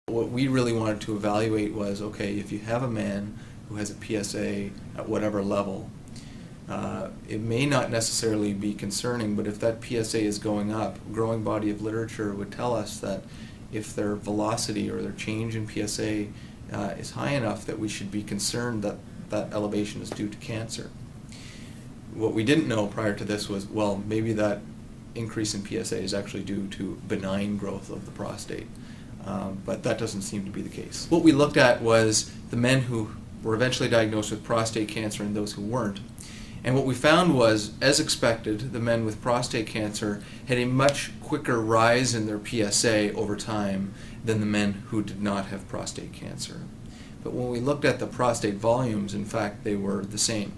What we really wanted to evaluate was, okay, if you have a man who has a PSA at whatever level, it may not necessarily be concerning, but if that PSA is going up, a growing body of literature would tell us that if their velocity or their change in PSA is high enough, that we should be concerned that that elevation is due to cancer. What we didn't know prior to this was, well, maybe that increase in PSA is actually due to benign growth of the prostate. But that doesn't seem to be the case. What we looked at was the men who were eventually diagnosed with prostate cancer and those who weren't. And what we found was, as expected, the men with prostate cancer had a much quicker rise in their PSA over time than the men who did not have prostate cancer. But when we looked at the prostate volumes, in fact, they were the same.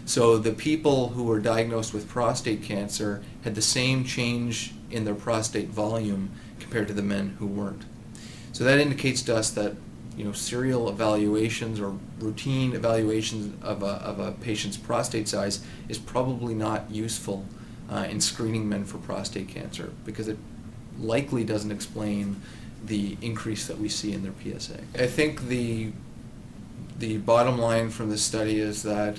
So the people who were diagnosed with prostate cancer had the same change in their prostate volume compared to the men who weren't. So that indicates to us that, serial evaluations or routine evaluations of a patient's prostate size is probably not useful in screening men for prostate cancer, because it likely doesn't explain the increase that we see in their PSA. I think the bottom line from this study is that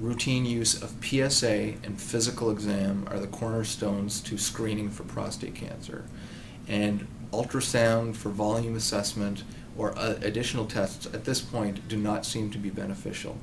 routine use of PSA and physical exam are the cornerstones to screening for prostate cancer. And ultrasound for volume assessment or additional tests at this point do not seem to be beneficial.